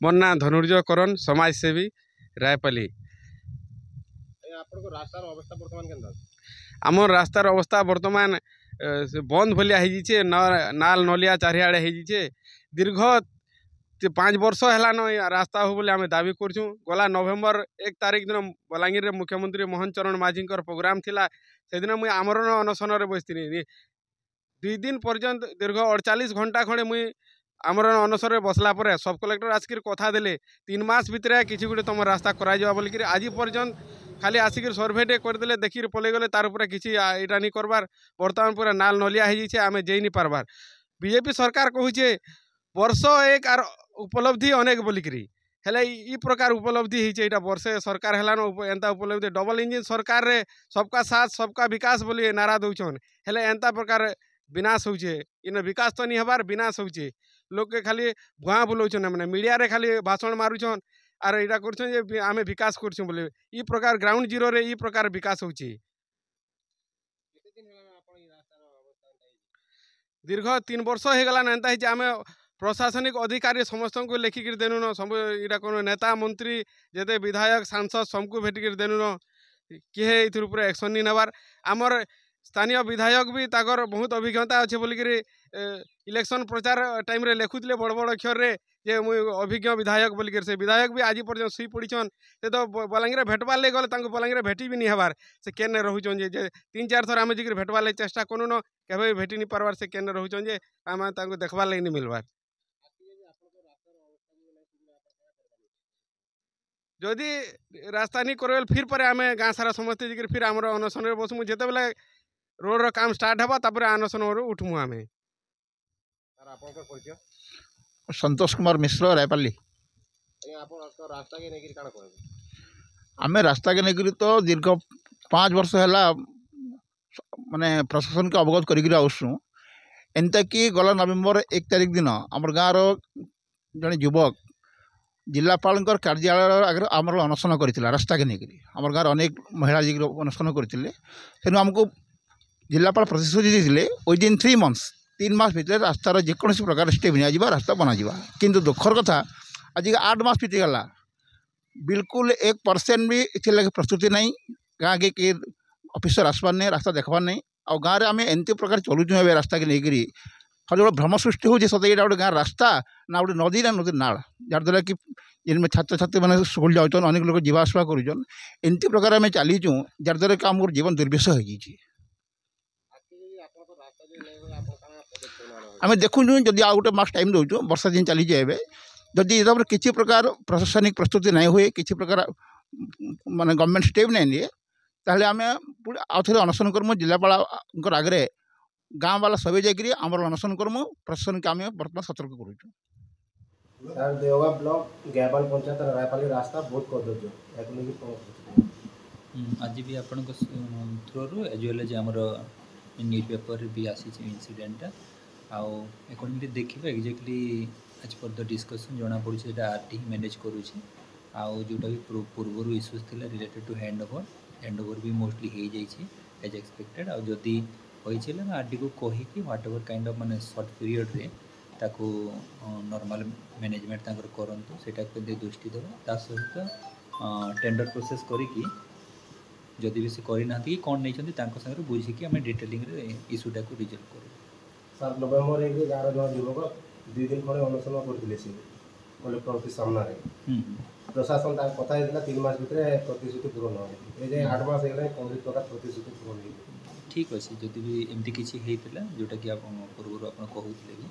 मोर ना धनुर्जय करण समाजसेवी रायपल्ली। आम रास्तार अवस्था बर्तमान बंद भलिया हो नाल नलिया चारिआड़े हो दीर्घ 5 वर्ष है रास्ता हो बोले आम दाबी करूँ। गला नवेम्बर 1 तारिख दिन बलांगीर मुख्यमंत्री मोहन चरण माझी प्रोग्राम थिला से दिन मुई आमरण अनशन बसती 2 दिन पर्यंत दीर्घ 48 घंटा खंडे मुई आमरण अनशन बसला पर सब कलेक्टर आसिक कथा देले 3 मास भितर किसी गोटे तुम रास्ता करा बोलिक आज पर्यंत खाली आसिक सर्भेटे करदे देखिक पलैगले तार पूरा किसी यहाँ नहीं करबार। बर्तमान पूरा नाल नलिया हो आम जे नहीं पार्बार। बीजेपी सरकार कहूचे वर्ष एक आर उपलब्धि अनेक बोलिकी हेले ई प्रकार उपलब्धि होता वर्षे सरकार है एंता उपलब्धि डबल इंजिन सरकार रे सबका साथ सबका विकास बोली नारा दौन हेले एंता प्रकार विनाश होचे इन विकास तो नहीं हबार विनाश होचे। लोग के खाली भुआ बुलाऊन मैंने मीडिया रे खाली भाषण मारुछन आर यहाँ कर आम विकास कर बोले ई प्रकार ग्राउंड जीरो रे ई प्रकार विकास होची। दीर्घ 3 वर्ष हो गला एंता आम प्रशासनिक अधिकारी समस्त को लेखिक देनुन सब यहाँ कौन नेता मंत्री जेते विधायक सांसद सबको भेटिक देनुन किए ये एक्शन नहीं नबार। आमर स्थानीय विधायक भी ताकर बहुत अभिज्ञता अच्छे बोलिक इलेक्शन प्रचार टाइम रे लिखुले बड़ बड़ अक्षर रे जे मुई अभिज्ञ विधायक बोलिक से विधायक भी आज पर्यटन शुई पड़ीछन से तो बलांगीर भेटबार लगे गले बलांगीर भेटी भी नहीं हबार से केने रोचन जे 3-4 थर आम जी भेटबार लगे चेष्टा करूँ न केवे भेटी नहीं पार्बार से केने रोचन जे आम देखबार लगे नहीं मिलबार। जदि रास्ता नहीं कर फिर पर आम गाँ सारा समस्ते जी फिर आम अनशन बसमु जिते बेले रोड काम स्टार्ट हवा तापर अनशन उठमु। आम संतोष कुमार मिश्र रायपल्ली। आम रास्ता के लेकर तो दीर्घ 5 वर्ष है माने प्रशासन के अवगत करसु एंता कि गला नवेम्बर 1 तारिख दिन आम गाँव जड़े युवक जिलापाल कार्यालय आगे आम अनशन कर रास्ता के लेकर आम गाँव अनेक महिला जी अनशन करते तेणु आमको जिलापाल प्रतिश्रुति देते विदिन 3 मंथ्स 3 मास भितर रास्तार जेकोसी प्रकार स्टेप निया रास्ता बना किंतु दुखर कथा आज 8 मास बीतीगला बिल्कुल 1% भी इस प्रस्तुति नहीं गाँ के किए ऑफिसर आसबार नहीं रास्ता देखबार नहीं और गाँव में आम एमती प्रकार चलुचु ए रास्ता के लेकर खाली गोटे भ्रम सृष्टि हो सतत यहाँ गोटे गाँव रास्ता ना गोटे नदी ना नदी नाल जहाँद्वारा कि जिन छात्र छात्री मैंने स्कूल जाऊन अनेक लोग जीवा आसवा करुन एमती प्रकार आम चलीचु जहाँद्वारा कि आम जीवन दुर्विष हो आम देखुँ जदि आ गोटे मास टाइम दौचु वर्षा दिन चली जाए जदि किसी प्रकार प्रशासनिक प्रस्तुति नहीं हुए किसी प्रकार माने गवर्नमेंट स्टेप नहीं लिए ताहले आम आउ थे अनशन करमु जिलापाल आगे गाँव वाला सब जाकि आम अनशन करमु प्रशासन के आम बर्तमान सतर्क करूँ। सर देवगा ब्लॉक गैबल पंचायत रायपल्ली रास्ता बहुत कर आज भी आपण थ्रू एज वेल एज आमर न्यूज पेपर भी आसी इनसीडेंटा आकॉर्डिंगली देखिए एक्जाक्टली आज पर द डिस्कसन जना पड़ी आरटी मैनेज करुँचे जोटा भी पूर्वर इश्यूज थी रिलेटेड टू हैंड ओवर भी मोस्टली हो जाए एज एक्सपेक्टेड आदि होइछे आरटी को कहीकि व्हाट एवर काइंड ऑफ माने शॉर्ट पीरियड रे ताको नॉर्मल मैनेजमेंट ताकर करंतु सेटा को दृष्टि देवा सहित टेंडर प्रोसेस करिकी जदि भी से करना कि कौन नहीं संगे बुझिकी आम डिटेलिंग इश्यूटा को रिजल्व कर। सर नवेम्बर 1 गाँव जन युवक 2 दिन खड़े अनशन करते कलेक्टर ऑफिस सामने प्रशासन कथा 3 मास भितर प्रतिश्रुति पूरण हो 8 मास हो कौन प्रकार प्रतिश्रुति पूरण हो ठीक अच्छे जदि भी एमती किसी होता जोटा कि पूर्व आप कहते भी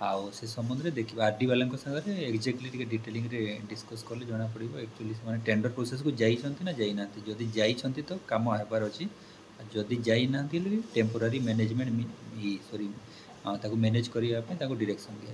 आउ से संबंध में देखिए आरडी वाला सागर एक्जाक्टली डिटेलिंग डिस्कस कले जना पड़ो एक्चुअली से टेंडर प्रोसेस को जाइछंती ना जाइना जदि जाइछंती तो काम हेबार अछि जदि जाइना टेम्पोरारी मैनेजमेंट सॉरी मैनेज करने डायरेक्शन दिया।